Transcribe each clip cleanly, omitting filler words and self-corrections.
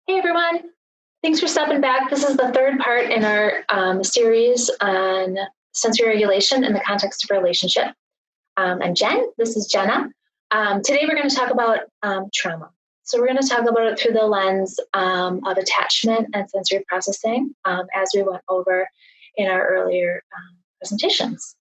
Hey everyone, thanks for stopping back. This is the third part in our series on sensory regulation in the context of relationship. I'm Jen, this is Jenna. Today we're going to talk about trauma. So we're going to talk about it through the lens of attachment and sensory processing as we went over in our earlier presentations.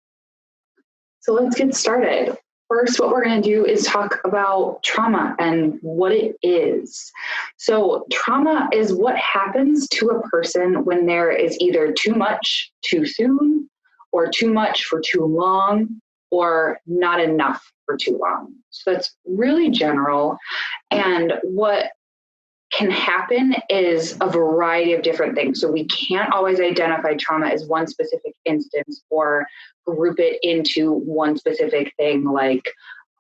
So let's get started. First, what we're going to do is talk about trauma and what it is. So trauma is what happens to a person when there is either too much too soon, or too much for too long, or not enough for too long. So that's really general. And what can happen is a variety of different things. So we can't always identify trauma as one specific instance or group it into one specific thing, like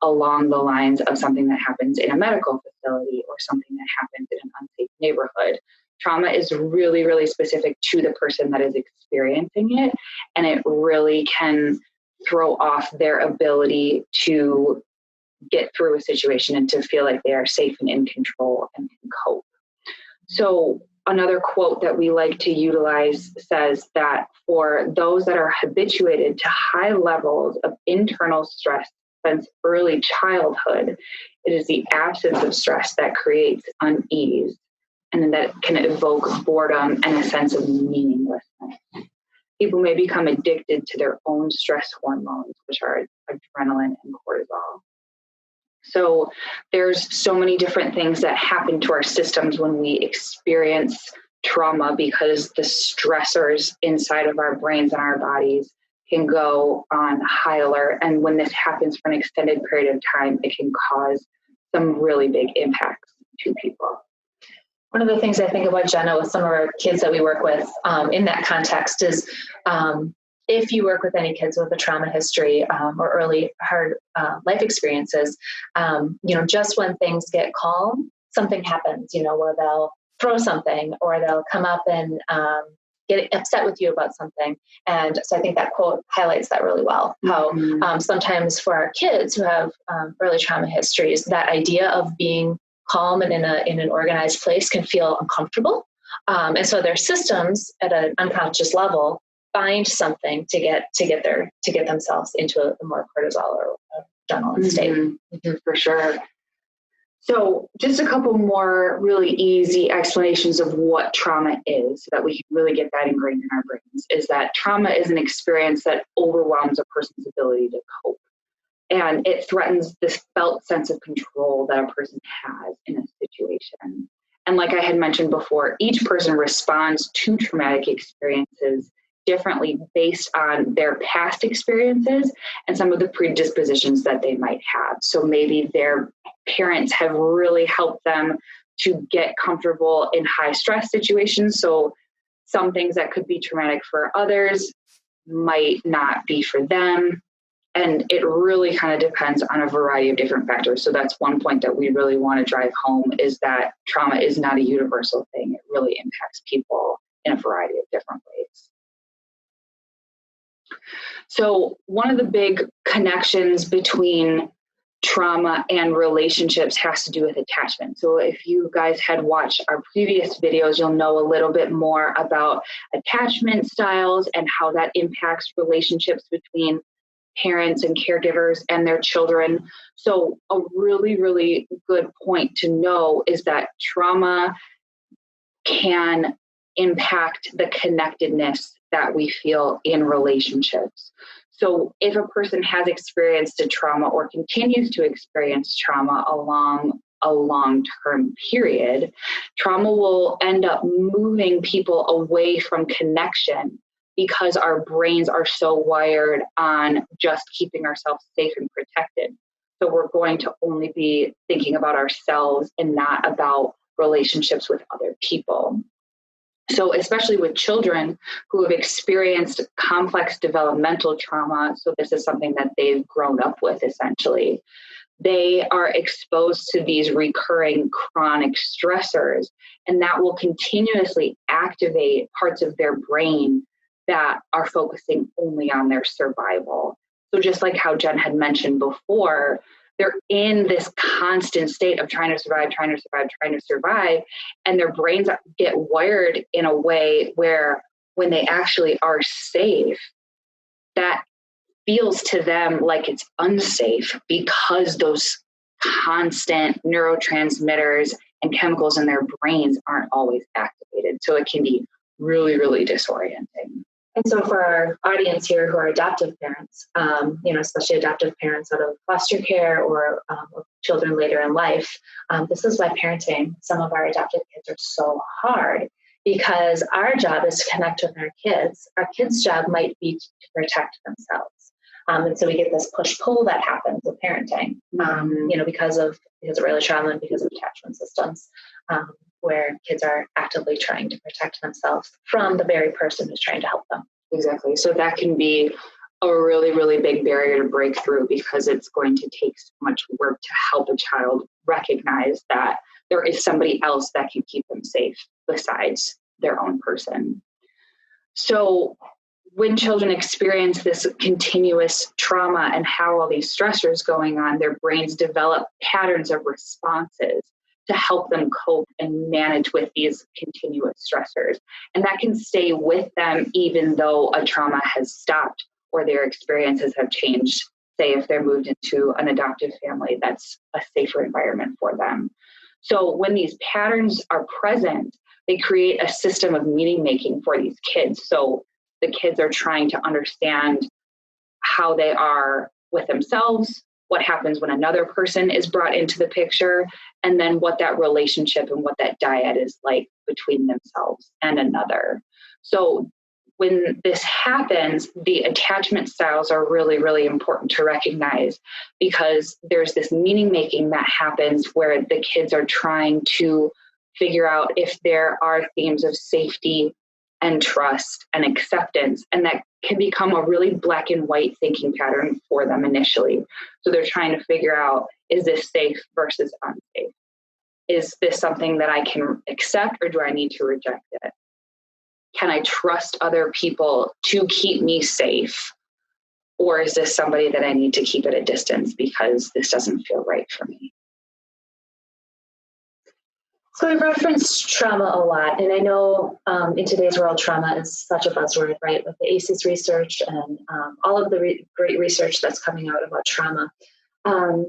along the lines of something that happens in a medical facility or something that happens in an unsafe neighborhood. Trauma is really, really specific to the person that is experiencing it, and it really can throw off their ability to get through a situation and to feel like they are safe and in control and can cope. So another quote that we like to utilize says that for those that are habituated to high levels of internal stress since early childhood, it is the absence of stress that creates unease, and that can evoke boredom and a sense of meaninglessness. People may become addicted to their own stress hormones, which are adrenaline and cortisol. So there's so many different things that happen to our systems when we experience trauma, because the stressors inside of our brains and our bodies can go on high alert. And when this happens for an extended period of time, it can cause some really big impacts to people. One of the things I think about, Jenna, with some of our kids that we work with in that context is if you work with any kids with a trauma history or early hard life experiences, just when things get calm, something happens, where they'll throw something or they'll come up and get upset with you about something. And so I think that quote highlights that really well, how sometimes for our kids who have early trauma histories, that idea of being calm and in an organized place can feel uncomfortable. And so their systems at an unconscious level find something to get themselves into a more cortisol or adrenaline state. Mm-hmm. For sure. So just a couple more really easy explanations of what trauma is so that we can really get that ingrained in our brains, is that trauma is an experience that overwhelms a person's ability to cope. And it threatens this felt sense of control that a person has in a situation. And like I had mentioned before, each person responds to traumatic experiences differently based on their past experiences and some of the predispositions that they might have. So maybe their parents have really helped them to get comfortable in high stress situations. So some things that could be traumatic for others might not be for them. And it really kind of depends on a variety of different factors. So that's one point that we really want to drive home, is that trauma is not a universal thing. It really impacts people in a variety of different ways. So one of the big connections between trauma and relationships has to do with attachment. So if you guys had watched our previous videos, you'll know a little bit more about attachment styles and how that impacts relationships between parents and caregivers and their children. So a really, really good point to know is that trauma can impact the connectedness that we feel in relationships. So if a person has experienced a trauma or continues to experience trauma along a long-term period, trauma will end up moving people away from connection, because our brains are so wired on just keeping ourselves safe and protected. So we're going to only be thinking about ourselves and not about relationships with other people. So especially with children who have experienced complex developmental trauma, so this is something that they've grown up with essentially, they are exposed to these recurring chronic stressors, and that will continuously activate parts of their brain that are focusing only on their survival. So just like how Jen had mentioned before, they're in this constant state of trying to survive, and their brains get wired in a way where when they actually are safe, that feels to them like it's unsafe because those constant neurotransmitters and chemicals in their brains aren't always activated. So it can be really, really disorienting. And so for our audience here who are adoptive parents, especially adoptive parents out of foster care or children later in life, this is why parenting some of our adopted kids are so hard, because our job is to connect with our kids. Our kids' job might be to protect themselves. And so we get this push-pull that happens with parenting, because of early trauma and because of attachment systems, where kids are actively trying to protect themselves from the very person who's trying to help them. Exactly. So that can be a really, really big barrier to break through, because it's going to take so much work to help a child recognize that there is somebody else that can keep them safe besides their own person. So when children experience this continuous trauma and how all these stressors going on, their brains develop patterns of responses to help them cope and manage with these continuous stressors. And that can stay with them even though a trauma has stopped or their experiences have changed. Say if they're moved into an adoptive family, that's a safer environment for them. So when these patterns are present, they create a system of meaning making for these kids. So the kids are trying to understand how they are with themselves, what happens when another person is brought into the picture, and then what that relationship and what that dyad is like between themselves and another. So when this happens, the attachment styles are really, really important to recognize, because there's this meaning making that happens where the kids are trying to figure out if there are themes of safety and trust and acceptance, and that can become a really black and white thinking pattern for them initially. So they're trying to figure out, is this safe versus unsafe? Is this something that I can accept, or do I need to reject it? Can I trust other people to keep me safe? Or is this somebody that I need to keep at a distance because this doesn't feel right for me? So we referenced trauma a lot, and I know in today's world, trauma is such a buzzword, right? With the ACEs research and all of the great research that's coming out about trauma. I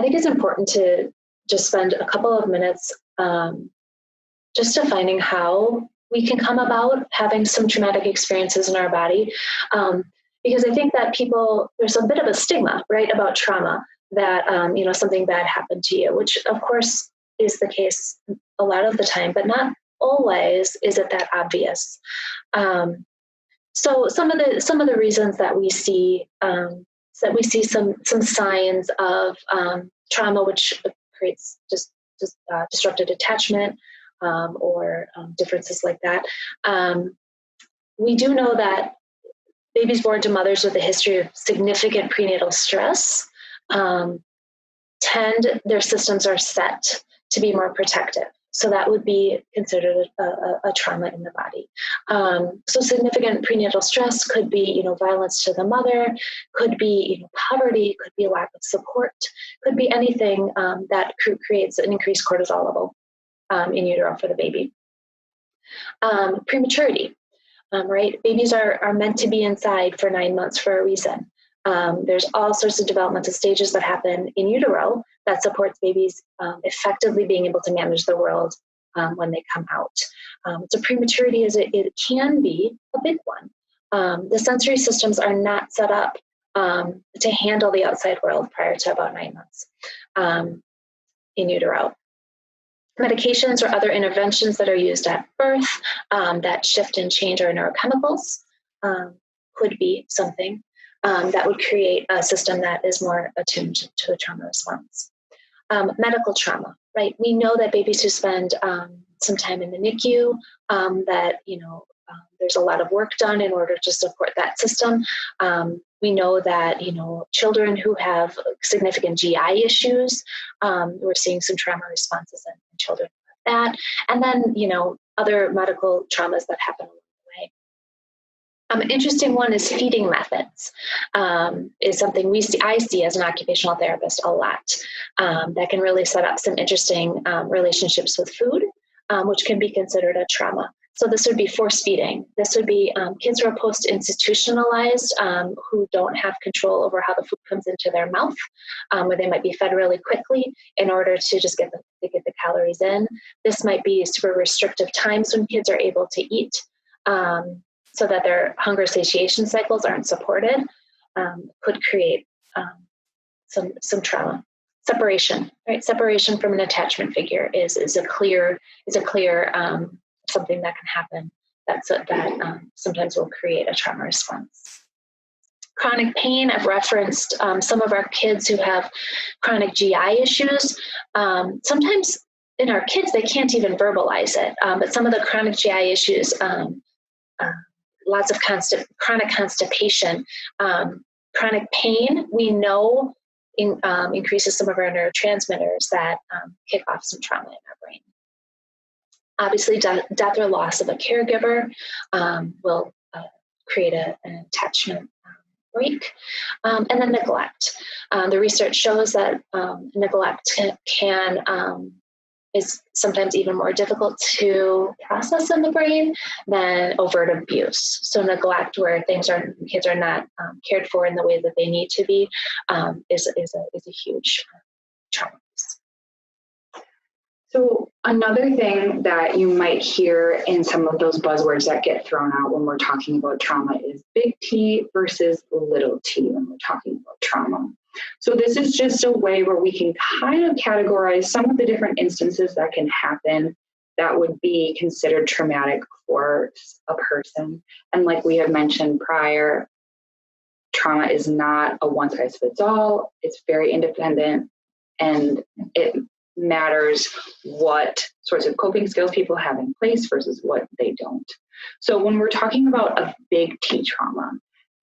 think it's important to just spend a couple of minutes just defining how we can come about having some traumatic experiences in our body. Because I think that there's a bit of a stigma, right, about trauma, that, something bad happened to you, which of course is the case a lot of the time, but not always is it that obvious. So some of the reasons that we see some signs of trauma, which creates just disrupted attachment or differences like that. We do know that babies born to mothers with a history of significant prenatal stress their systems are set to be more protective. So that would be considered a trauma in the body. So significant prenatal stress could be, violence to the mother, could be, poverty, could be a lack of support, could be anything that creates an increased cortisol level in utero for the baby. Prematurity, right? Babies are meant to be inside for 9 months for a reason. There's all sorts of developmental stages that happen in utero that supports babies effectively being able to manage the world when they come out. So prematurity it can be a big one. The sensory systems are not set up to handle the outside world prior to about 9 months in utero. Medications or other interventions that are used at birth that shift and change our neurochemicals could be something that would create a system that is more attuned to a trauma response. Medical trauma, right? We know that babies who spend some time in the NICU, there's a lot of work done in order to support that system. We know that, children who have significant GI issues, we're seeing some trauma responses in children with that. And then, other medical traumas that happen along the way. An interesting one is feeding methods. Is something I see as an occupational therapist a lot. That can really set up some interesting relationships with food, which can be considered a trauma. So this would be force feeding. This would be kids who are post-institutionalized, who don't have control over how the food comes into their mouth, where they might be fed really quickly in order to just get the calories in. This might be super restrictive times when kids are able to eat, so that their hunger satiation cycles aren't supported. Could create some trauma. Separation, right? Separation from an attachment figure is a clear something that can happen that sometimes will create a trauma response. Chronic pain, I've referenced some of our kids who have chronic GI issues. Sometimes in our kids, they can't even verbalize it, but some of the chronic GI issues, lots of chronic constipation, chronic pain, we know increases some of our neurotransmitters that kick off some trauma in our brain. Obviously, death or loss of a caregiver will create an attachment break. And then neglect. The research shows that neglect is sometimes even more difficult to process in the brain than overt abuse. So neglect, where kids are not cared for in the way that they need to be, is a huge trauma. So another thing that you might hear in some of those buzzwords that get thrown out when we're talking about trauma is big T versus little t when we're talking about trauma. So this is just a way where we can kind of categorize some of the different instances that can happen that would be considered traumatic for a person. And like we had mentioned prior, trauma is not a one-size-fits-all. It's very independent, and it matters what sorts of coping skills people have in place versus what they don't. So when we're talking about a big T trauma,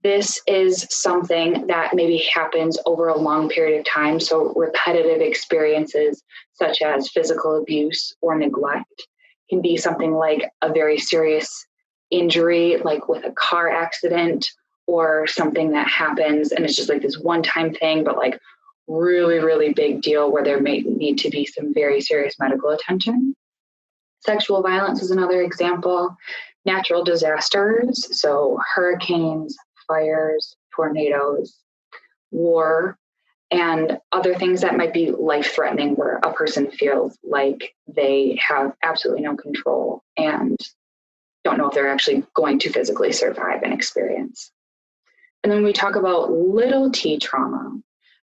this is something that maybe happens over a long period of time. So repetitive experiences such as physical abuse or neglect can be something like a very serious injury, like with a car accident, or something that happens and it's just like this one-time thing, but like really, really big deal where there may need to be some very serious medical attention. Sexual violence is another example. Natural disasters, so hurricanes, fires, tornadoes, war, and other things that might be life-threatening where a person feels like they have absolutely no control and don't know if they're actually going to physically survive an experience. And then we talk about little t trauma.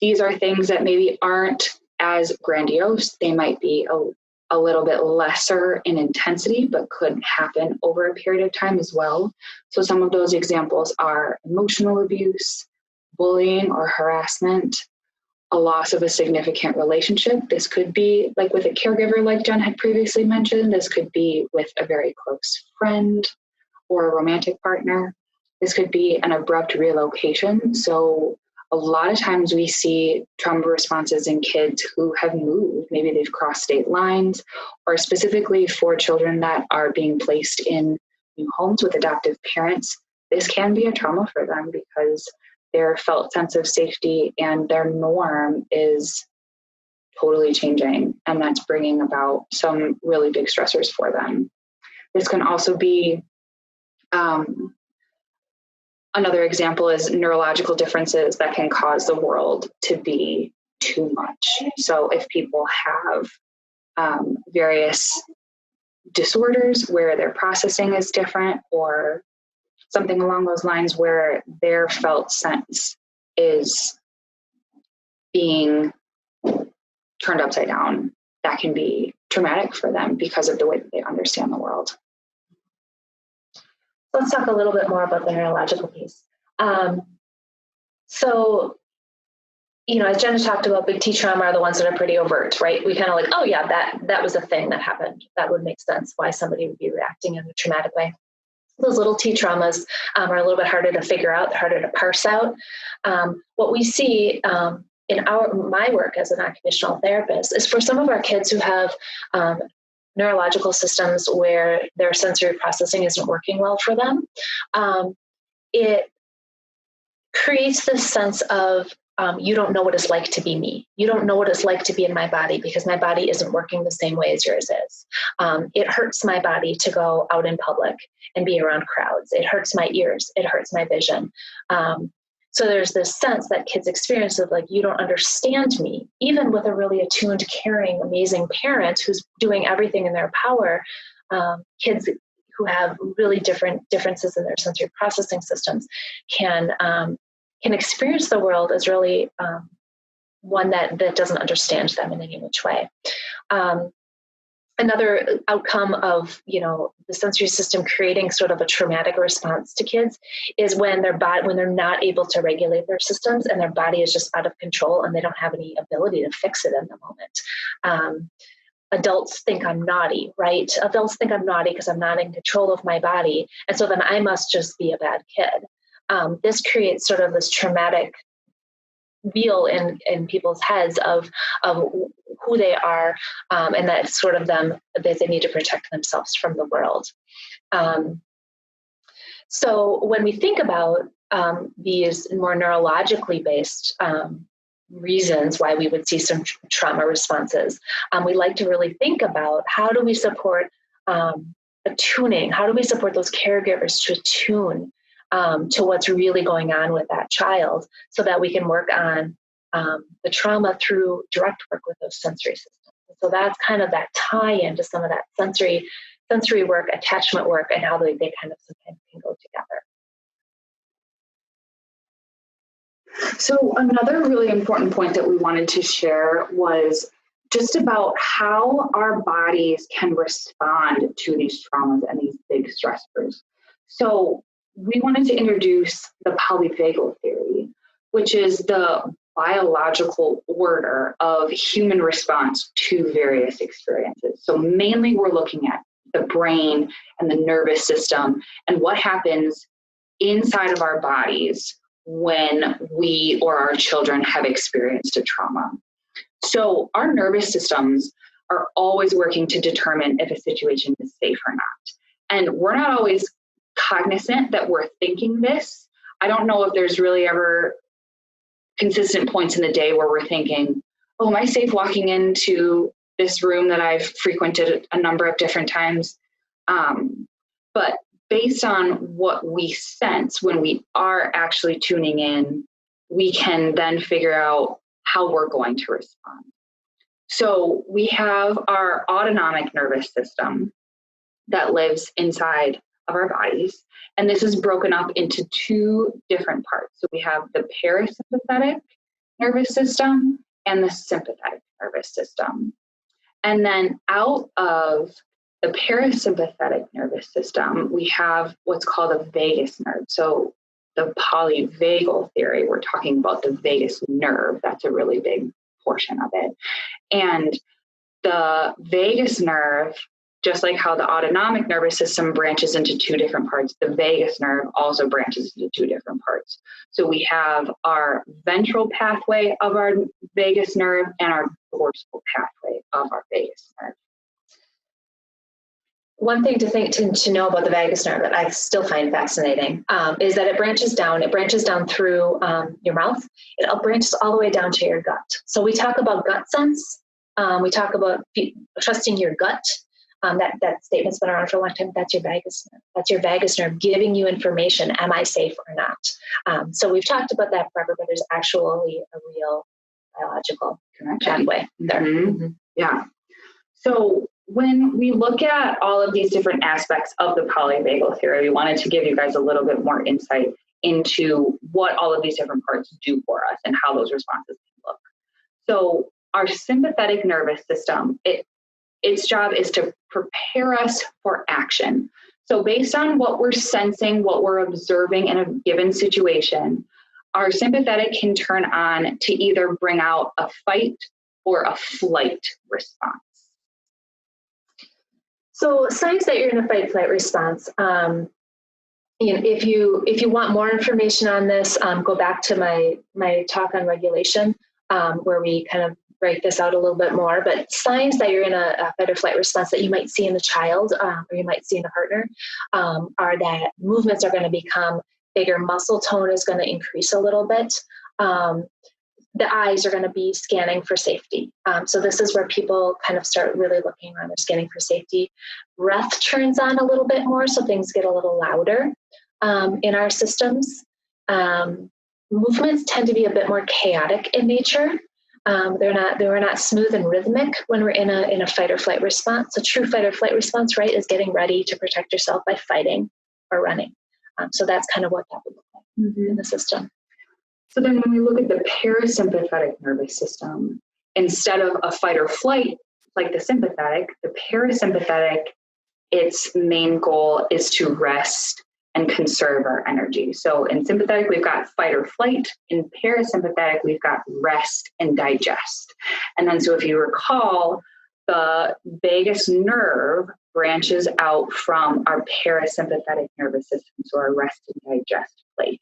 These are things that maybe aren't as grandiose. They might be a little bit lesser in intensity, but could happen over a period of time as well. So some of those examples are emotional abuse, bullying or harassment, a loss of a significant relationship. This could be like with a caregiver, like Jen had previously mentioned. This could be with a very close friend or a romantic partner. This could be an abrupt relocation. So a lot of times we see trauma responses in kids who have moved. Maybe they've crossed state lines, or specifically for children that are being placed in new homes with adoptive parents. This can be a trauma for them because their felt sense of safety and their norm is totally changing, and that's bringing about some really big stressors for them. This can also be another example is neurological differences that can cause the world to be too much. So if people have various disorders where their processing is different, or something along those lines where their felt sense is being turned upside down, that can be traumatic for them because of the way that they understand the world. Let's talk a little bit more about the neurological piece. So, as Jenna talked about, big T trauma are the ones that are pretty overt, right? We kind of like, oh yeah, that was a thing that happened. That would make sense why somebody would be reacting in a traumatic way. Those little T traumas are a little bit harder to figure out, harder to parse out. What we see in my work as an occupational therapist is for some of our kids who have neurological systems where their sensory processing isn't working well for them. it creates this sense of you don't know what it's like to be me. You don't know what it's like to be in my body because my body isn't working the same way as yours is. It hurts my body to go out in public and be around crowds. It hurts my ears. It hurts my vision. So there's this sense that kids experience of like, you don't understand me, even with a really attuned, caring, amazing parent who's doing everything in their power. Kids who have really differences in their sensory processing systems can experience the world as really one that doesn't understand them in any which way. Another outcome of, the sensory system creating sort of a traumatic response to kids is when they're not able to regulate their systems and their body is just out of control and they don't have any ability to fix it in the moment. Adults think I'm naughty, right? Adults think I'm naughty because I'm not in control of my body. And so then I must just be a bad kid. This creates sort of this traumatic wheel in people's heads of who they are, and that sort of them that they need to protect themselves from the world. So when we think about these more neurologically based reasons why we would see some trauma responses, we like to really think about how do we support attuning? How do we support those caregivers to attune to what's really going on with that child so that we can work on the trauma through direct work with those sensory systems. So that's kind of that tie-in to some of that sensory work, attachment work, and how they kind of sometimes can go together. So another really important point that we wanted to share was just about how our bodies can respond to these traumas and these big stressors. So we wanted to introduce the Polyvagal Theory, which is the biological order of human response to various experiences. So mainly we're looking at the brain and the nervous system and what happens inside of our bodies when we or our children have experienced a trauma. So our nervous systems are always working to determine if a situation is safe or not. And we're not always cognizant that we're thinking this. I don't know if there's really ever consistent points in the day where we're thinking, oh, am I safe walking into this room that I've frequented a number of different times? But based on what we sense when we are actually tuning in, we can then figure out how we're going to respond. So we have our autonomic nervous system that lives inside of our bodies. And this is broken up into two different parts. So we have the parasympathetic nervous system and the sympathetic nervous system. And then out of the parasympathetic nervous system, we have what's called a vagus nerve. So the polyvagal theory, we're talking about the vagus nerve. That's a really big portion of it. And the vagus nerve, just like how the autonomic nervous system branches into two different parts, the vagus nerve also branches into two different parts. So we have our ventral pathway of our vagus nerve and our dorsal pathway of our vagus nerve. One thing to know about the vagus nerve that I still find fascinating is that it branches down through your mouth. It branches all the way down to your gut. So we talk about gut sense. We talk about trusting your gut. That statement's been around for a long time. That's your vagus nerve. That's your vagus nerve giving you information. Am I safe or not? So we've talked about that forever, but there's actually a real biological pathway there. Mm-hmm. Yeah. So when we look at all of these different aspects of the polyvagal theory, we wanted to give you guys a little bit more insight into what all of these different parts do for us and how those responses can look. So our sympathetic nervous system, its job is to prepare us for action. So based on what we're sensing, what we're observing in a given situation, our sympathetic can turn on to either bring out a fight or a flight response. So signs that you're in a fight-flight response. If you want more information on this, go back to my talk on regulation, where we kind of break this out a little bit more. But signs that you're in a fight or flight response that you might see in the child or you might see in a partner are that movements are going to become bigger muscle tone is going to increase a little bit. The eyes are going to be scanning for safety. So this is where people kind of start really looking around. They're scanning for safety. Breath turns on a little bit more, so things get a little louder in our systems. Movements tend to be a bit more chaotic in nature. They're not smooth and rhythmic when we're in a fight or flight response. A true fight or flight response, right, is getting ready to protect yourself by fighting or running. So that's kind of what that would look like in the system. So then when we look at the parasympathetic nervous system, instead of a fight or flight like the sympathetic, the parasympathetic, its main goal is to rest and conserve our energy. So in sympathetic, we've got fight or flight. In parasympathetic, we've got rest and digest. And then so if you recall, the vagus nerve branches out from our parasympathetic nervous system, so our rest and digest place.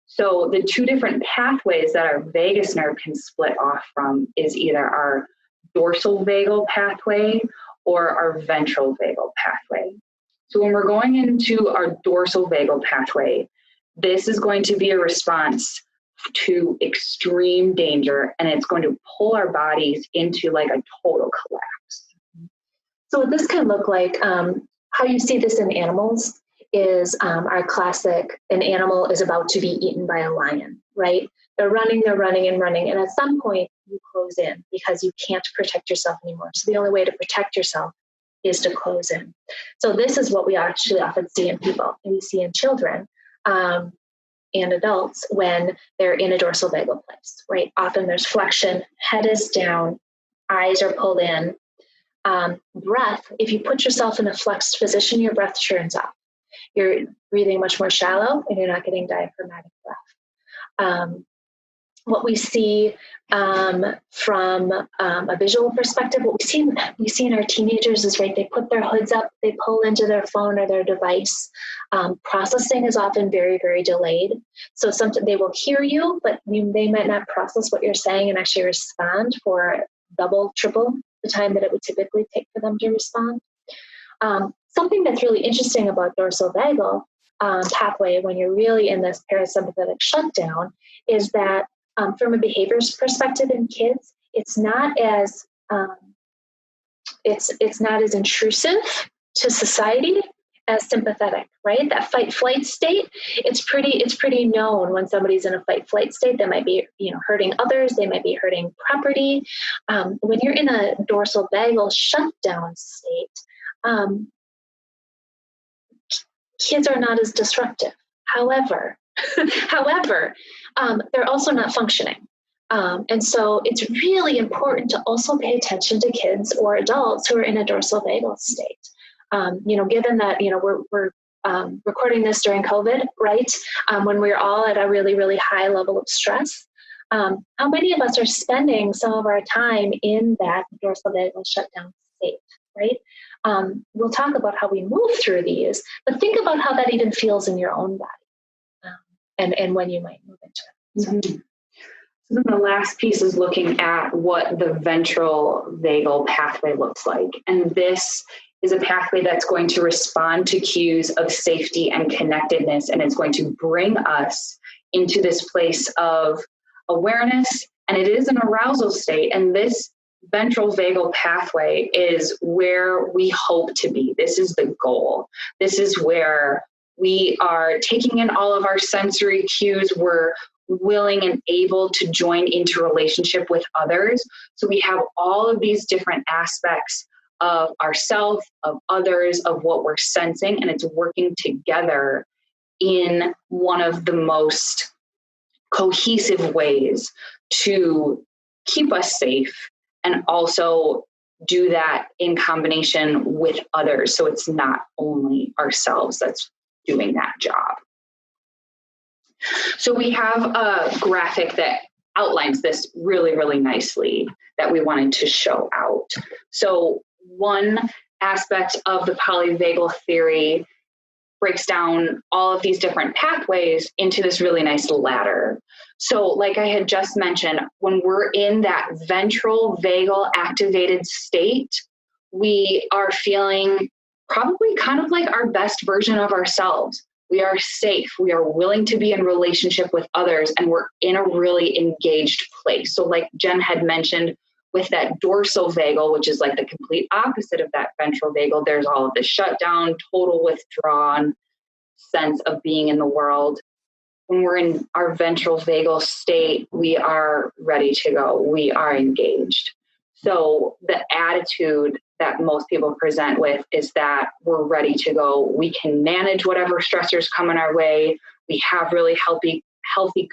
So the two different pathways that our vagus nerve can split off from is either our dorsal vagal pathway or our ventral vagal pathway. So when we're going into our dorsal vagal pathway, this is going to be a response to extreme danger, and it's going to pull our bodies into like a total collapse. So what this can look like, how you see this in animals is our classic, an animal is about to be eaten by a lion, right? They're running, and at some point you close in because you can't protect yourself anymore. So the only way to protect yourself is to close in. So this is what we actually often see in people, and we see in children and adults when they're in a dorsal vagal place, right? Often there's flexion, head is down, eyes are pulled in. Breath, if you put yourself in a flexed position, your breath turns off. You're breathing much more shallow and you're not getting diaphragmatic breath. What we see from a visual perspective, what we see in our teenagers is, right, they put their hoods up, they pull into their phone or their device. Processing is often very, very delayed. So they will hear you, but they might not process what you're saying and actually respond for double, triple the time that it would typically take for them to respond. Something that's really interesting about dorsal vagal pathway when you're really in this parasympathetic shutdown is that from a behaviors perspective in kids, it's not as intrusive to society as sympathetic, right? That fight-flight state, it's pretty known when somebody's in a fight-flight state. They might be, hurting others. They might be hurting property. When you're in a dorsal vagal shutdown state, kids are not as disruptive. However, they're also not functioning. And so it's really important to also pay attention to kids or adults who are in a dorsal vagal state. Given that, we're recording this during COVID, right? When we're all at a really, really high level of stress, how many of us are spending some of our time in that dorsal vagal shutdown state, right? We'll talk about how we move through these, but think about how that even feels in your own body and when you might move into it. So. Mm-hmm. So then the last piece is looking at what the ventral vagal pathway looks like. And this is a pathway that's going to respond to cues of safety and connectedness, and it's going to bring us into this place of awareness, and it is an arousal state, and this ventral vagal pathway is where we hope to be. This is the goal. This is where we are taking in all of our sensory cues. We're willing and able to join into relationship with others. So we have all of these different aspects of ourself, of others, of what we're sensing, and it's working together in one of the most cohesive ways to keep us safe and also do that in combination with others. So it's not only ourselves that's doing that job. So we have a graphic that outlines this really, really nicely that we wanted to show out. So one aspect of the polyvagal theory breaks down all of these different pathways into this really nice ladder. So like I had just mentioned, when we're in that ventral vagal activated state, we are feeling probably kind of like our best version of ourselves. we are safe, we are willing to be in relationship with others, and we're in a really engaged place. So like Jen had mentioned, with that dorsal vagal, which is like the complete opposite of that ventral vagal, there's all of the shutdown, total withdrawn sense of being in the world. When we're in our ventral vagal state, we are ready to go. We are engaged. So the attitude that most people present with is that we're ready to go. We can manage whatever stressors come in our way. We have really healthy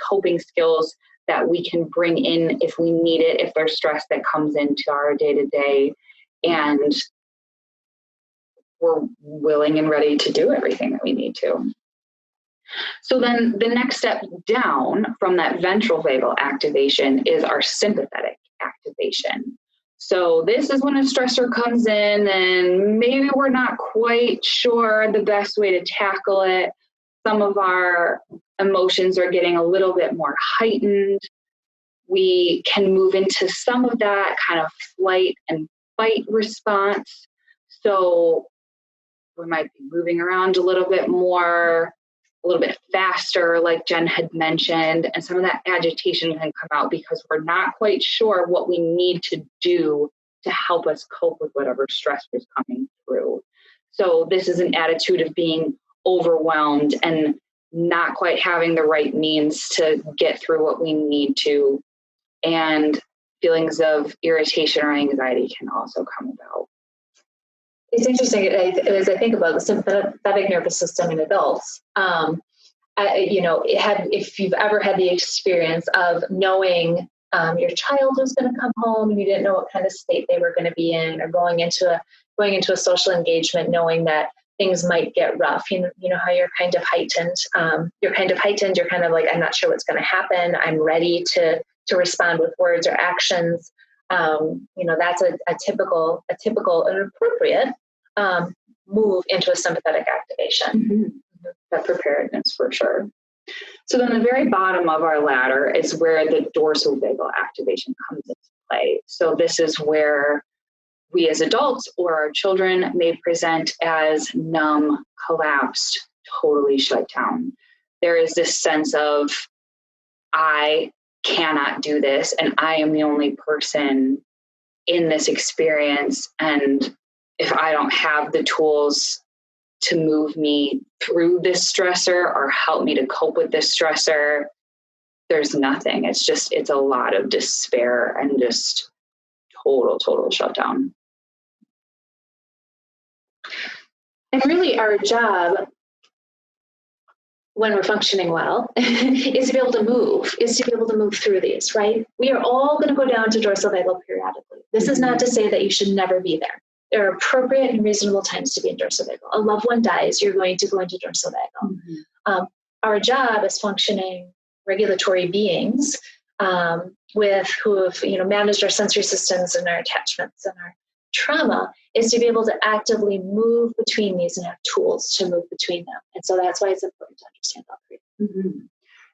coping skills that we can bring in if we need it, if there's stress that comes into our day-to-day. And we're willing and ready to do everything that we need to. So then the next step down from that ventral vagal activation is our sympathetic activation. So this is when a stressor comes in and maybe we're not quite sure the best way to tackle it. Some of our emotions are getting a little bit more heightened. We can move into some of that kind of flight and fight response. So we might be moving around a little bit more, a little bit faster, like Jen had mentioned, and some of that agitation can come out because we're not quite sure what we need to do to help us cope with whatever stress is coming through. So this is an attitude of being overwhelmed and not quite having the right means to get through what we need to. And feelings of irritation or anxiety can also come about. It's interesting as I think about the sympathetic nervous system in adults. If you've ever had the experience of knowing your child was going to come home and you didn't know what kind of state they were going to be in, or going into a social engagement, knowing that things might get rough. You know how you're kind of heightened. You're kind of like, I'm not sure what's going to happen. I'm ready to respond with words or actions. That's a typical and appropriate move into a sympathetic activation. Mm-hmm. That preparedness for sure. So then the very bottom of our ladder is where the dorsal vagal activation comes into play. So this is where we as adults or our children may present as numb, collapsed, totally shut down. There is this sense of, I cannot do this, and I am the only person in this experience. And if I don't have the tools to move me through this stressor or help me to cope with this stressor, there's nothing. It's a lot of despair and just total shutdown. And really our job when we're functioning well is to be able to move through these, right? We are all going to go down to dorsal vagal periodically. This is not to say that you should never be there. There are appropriate and reasonable times to be in dorsal vagal. A loved one dies, you're going to go into dorsal vagal. Mm-hmm. Our job as functioning regulatory beings who have managed our sensory systems and our attachments and our trauma is to be able to actively move between these and have tools to move between them. And so that's why it's important to understand all three. Mm-hmm.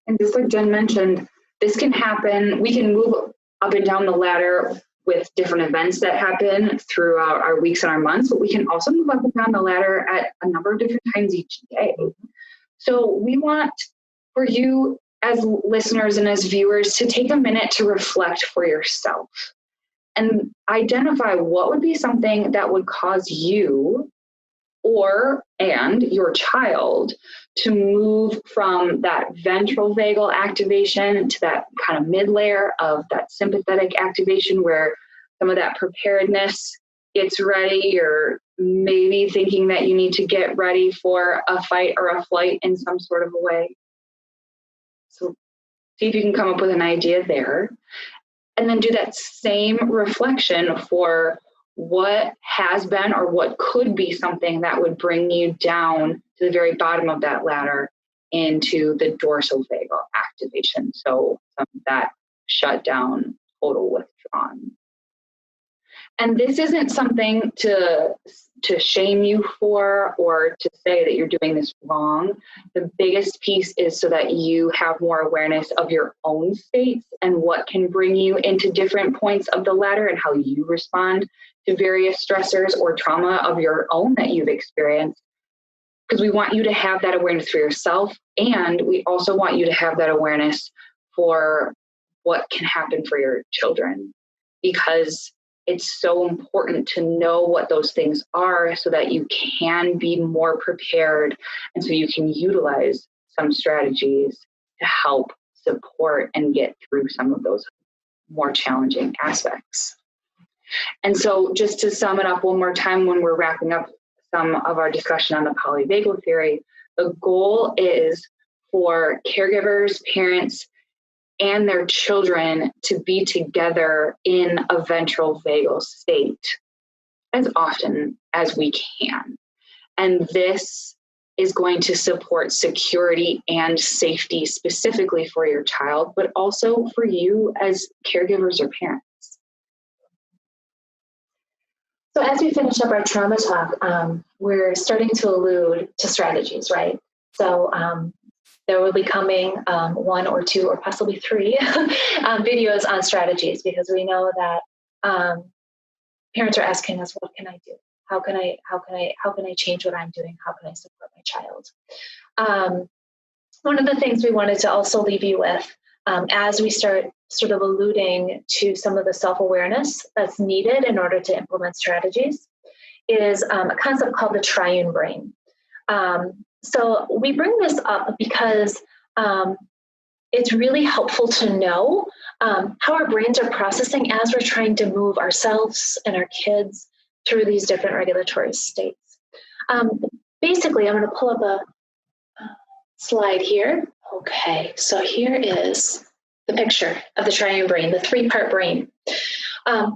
And just like Jen mentioned, this can happen. We can move up and down the ladder with different events that happen throughout our weeks and our months, but we can also move up and down the ladder at a number of different times each day. So we want for you as listeners and as viewers to take a minute to reflect for yourself and identify what would be something that would cause you and your child to move from that ventral vagal activation to that kind of mid layer of that sympathetic activation where some of that preparedness gets ready. You're maybe thinking that you need to get ready for a fight or a flight in some sort of a way. So see if you can come up with an idea there. And then do that same reflection for what has been or what could be something that would bring you down to the very bottom of that ladder into the dorsal vagal activation. So that shutdown, total withdrawn. And this isn't something to shame you for or to say that you're doing this wrong. The biggest piece is so that you have more awareness of your own states and what can bring you into different points of the ladder and how you respond to various stressors or trauma of your own that you've experienced. because we want you to have that awareness for yourself. And we also want you to have that awareness for what can happen for your children, because it's so important to know what those things are so that you can be more prepared, and so you can utilize some strategies to help support and get through some of those more challenging aspects. And so just to sum it up one more time when we're wrapping up some of our discussion on the polyvagal theory, the goal is for caregivers, parents, and their children to be together in a ventral vagal state as often as we can. And this is going to support security and safety specifically for your child, but also for you as caregivers or parents. So as we finish up our trauma talk, we're starting to allude to strategies, right? So there will be coming 1 or 2 or possibly 3 videos on strategies, because we know that parents are asking us, what can I do? How can I change what I'm doing? How can I support my child? One of the things we wanted to also leave you with, as we start sort of alluding to some of the self-awareness that's needed in order to implement strategies, is a concept called the Triune Brain. So we bring this up because it's really helpful to know how our brains are processing as we're trying to move ourselves and our kids through these different regulatory states. Basically, I'm going to pull up a slide here. Okay, so here is the picture of the Triune Brain, the 3-part brain.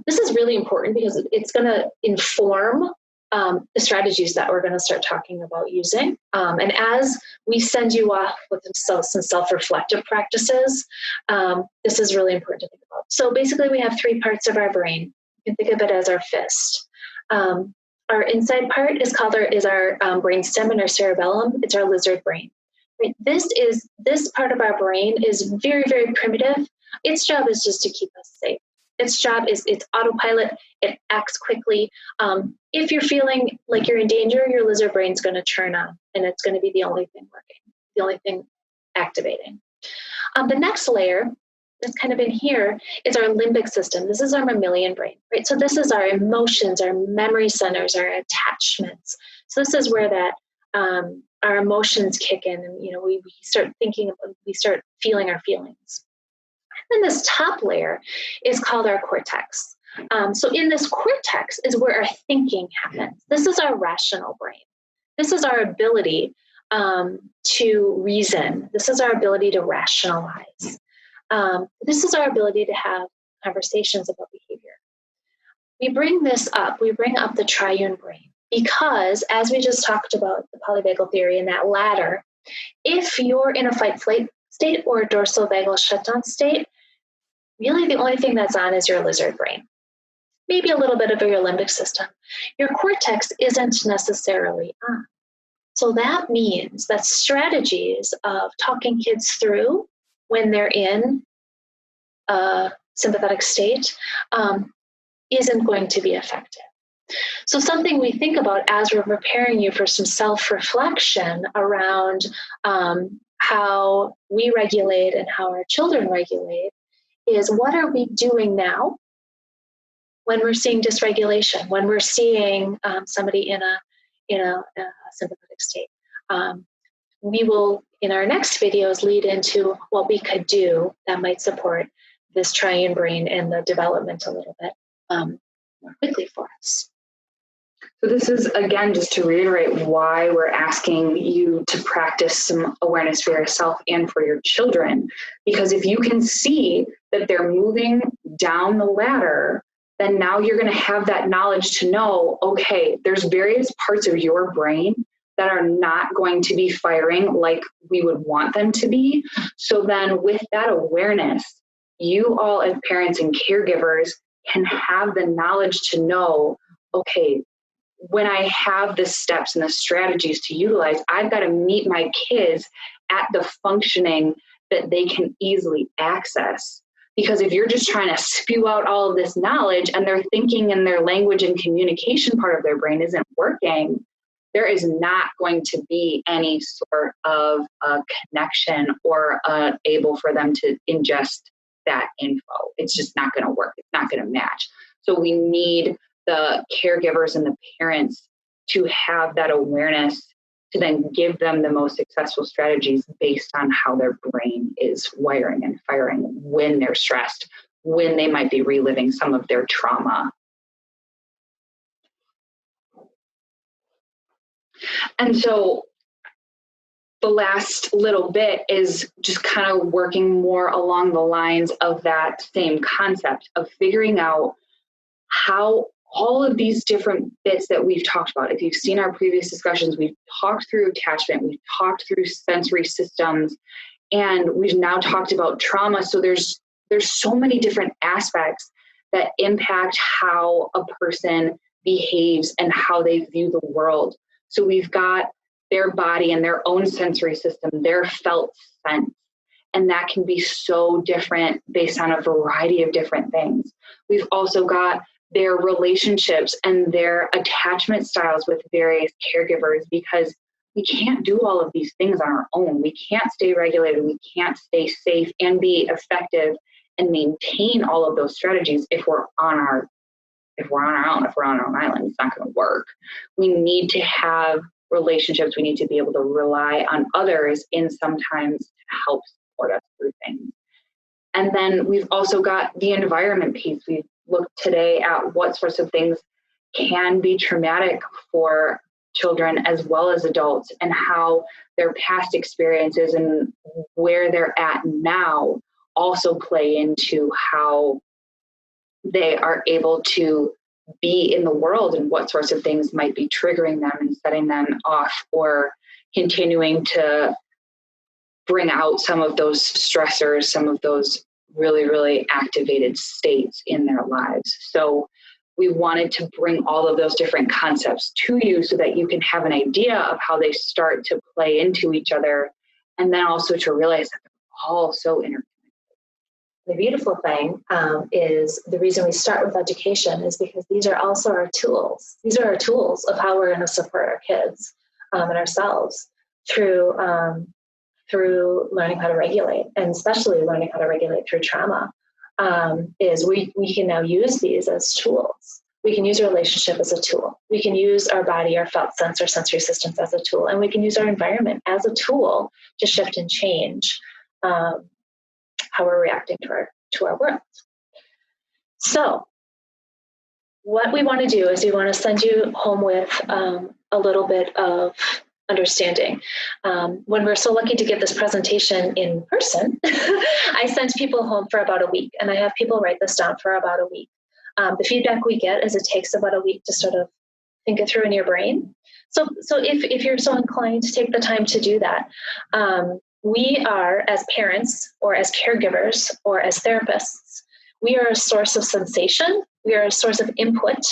This is really important because it's going to inform the strategies that we're going to start talking about using. And as we send you off with some self-reflective practices, this is really important to think about. So basically we have 3 parts of our brain. You can think of it as our fist. Our inside part is called our brainstem and our cerebellum. It's our lizard brain. Right? This part of our brain is very, very primitive. Its job is just to keep us safe. Its job is it's autopilot. It acts quickly. If you're feeling like you're in danger, your lizard brain's going to turn on, and it's going to be the only thing working, the only thing activating. The next layer that's kind of in here is our limbic system. This is our mammalian brain, right? So this is our emotions, our memory centers, our attachments. So this is where that our emotions kick in, and we start thinking about, we start feeling our feelings. And this top layer is called our cortex. So in this cortex is where our thinking happens. This is our rational brain. This is our ability to reason. This is our ability to rationalize. This is our ability to have conversations about behavior. We bring this up. We bring up the triune brain because, as we just talked about the polyvagal theory and that ladder, if you're in a fight-flight state or a dorsal vagal shutdown state, really the only thing that's on is your lizard brain. Maybe a little bit of your limbic system. Your cortex isn't necessarily on. So that means that strategies of talking kids through when they're in a sympathetic state isn't going to be effective. So something we think about as we're preparing you for some self-reflection around how we regulate and how our children regulate is, what are we doing now when we're seeing dysregulation, when we're seeing somebody in a sympathetic state. We will, in our next videos, lead into what we could do that might support this triune brain and the development a little bit more quickly for us. So this is, again, just to reiterate why we're asking you to practice some awareness for yourself and for your children. Because if you can see that they're moving down the ladder, then now you're going to have that knowledge to know, okay, there's various parts of your brain that are not going to be firing like we would want them to be. So then with that awareness, you all as parents and caregivers can have the knowledge to know, okay, when I have the steps and the strategies to utilize, I've got to meet my kids at the functioning that they can easily access. Because if you're just trying to spew out all of this knowledge and their thinking and their language and communication part of their brain isn't working, there is not going to be any sort of connection or able for them to ingest that info. It's just not going to work. It's not going to match. So we need the caregivers and the parents to have that awareness to then give them the most successful strategies based on how their brain is wiring and firing when they're stressed, when they might be reliving some of their trauma. And so the last little bit is just kind of working more along the lines of that same concept of figuring out how all of these different bits that we've talked about. If you've seen our previous discussions, we've talked through attachment, we've talked through sensory systems, and we've now talked about trauma. So there's so many different aspects that impact how a person behaves and how they view the world. So we've got their body and their own sensory system, their felt sense. And that can be so different based on a variety of different things. We've also got their relationships and their attachment styles with various caregivers, because we can't do all of these things on our own. We can't stay regulated. We can't stay safe and be effective and maintain all of those strategies if we're on our own, if we're on our own island. It's not going to work. We need to have relationships. We need to be able to rely on others in sometimes to help support us through things. And then we've also got the environment piece. We've looked today at what sorts of things can be traumatic for children as well as adults, and how their past experiences and where they're at now also play into how they are able to be in the world and what sorts of things might be triggering them and setting them off or continuing to bring out some of those stressors, some of those really, really activated states in their lives. So we wanted to bring all of those different concepts to you so that you can have an idea of how they start to play into each other, and then also to realize that they're all so interconnected. The beautiful thing is the reason we start with education is because these are also our tools. These are our tools of how we're going to support our kids and ourselves through learning how to regulate, and especially learning how to regulate through trauma. Is we can now use these as tools. We can use a relationship as a tool. We can use our body, our felt sense, our sensory systems as a tool, and we can use our environment as a tool to shift and change how we're reacting to our world. So what we want to do is we want to send you home with a little bit of understanding. When we're so lucky to get this presentation in person, I send people home for about a week, and I have people write this down for about a week. The feedback we get is it takes about a week to sort of think it through in your brain. So if you're so inclined to take the time to do that, we are, as parents or as caregivers or as therapists, we are a source of sensation. We are a source of input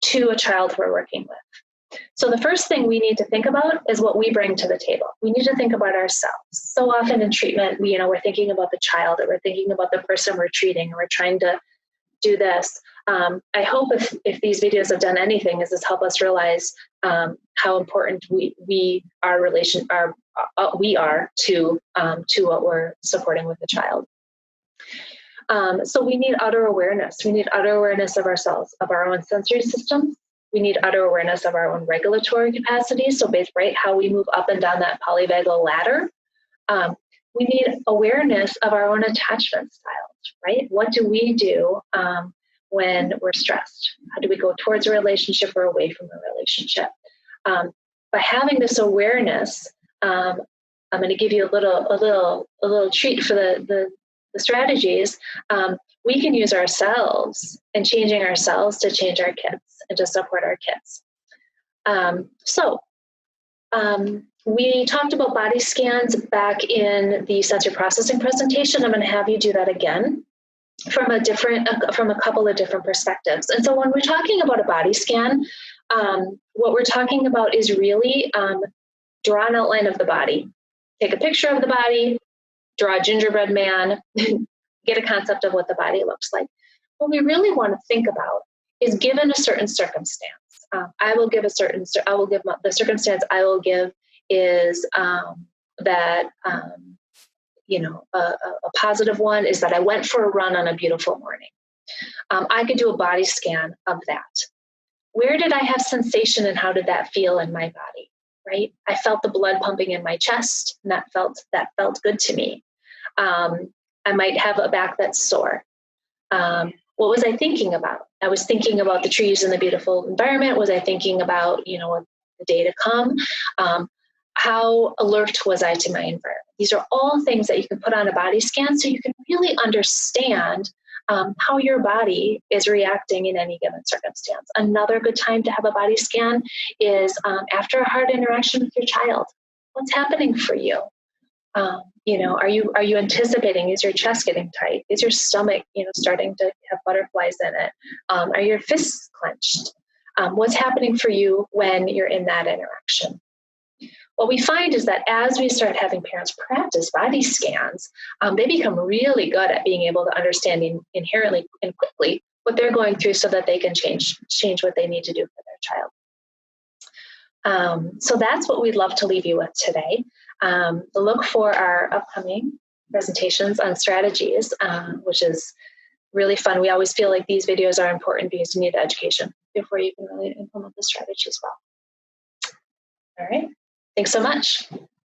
to a child we're working with. So the first thing we need to think about is what we bring to the table. We need to think about ourselves. So often in treatment, we're thinking about the child, or we're thinking about the person we're treating, and we're trying to do this. I hope if these videos have done anything, is this help us realize how important we are to what we're supporting with the child. So we need utter awareness. We need utter awareness of ourselves, of our own sensory systems. We need utter awareness of our own regulatory capacity. So how we move up and down that polyvagal ladder. We need awareness of our own attachment styles, right? What do we do when we're stressed? How do we go towards a relationship or away from a relationship? By having this awareness, I'm going to give you a little treat for the strategies. We can use ourselves and changing ourselves to change our kids and to support our kids. We talked about body scans back in the sensory processing presentation. I'm going to have you do that again from a couple of different perspectives. And so when we're talking about a body scan, what we're talking about is really draw an outline of the body. Take a picture of the body, draw a gingerbread man, get a concept of what the body looks like. What we really want to think about is, given a certain circumstance, I will give the circumstance I will give is that, a positive one is that I went for a run on a beautiful morning. I could do a body scan of that. Where did I have sensation and how did that feel in my body, right? I felt the blood pumping in my chest and that felt good to me. I might have a back that's sore. What was I thinking about? I was thinking about the trees and the beautiful environment. Was I thinking about, the day to come? How alert was I to my environment? These are all things that you can put on a body scan so you can really understand how your body is reacting in any given circumstance. Another good time to have a body scan is after a hard interaction with your child. What's happening for you? Are you anticipating? Is your chest getting tight? Is your stomach, starting to have butterflies in it? Are your fists clenched? What's happening for you when you're in that interaction? What we find is that as we start having parents practice body scans, they become really good at being able to understand inherently and quickly what they're going through so that they can change what they need to do for their child. So that's what we'd love to leave you with today. Look for our upcoming presentations on strategies, which is really fun. We always feel like these videos are important because you need the education before you can really implement the strategy as well. All right. Thanks so much.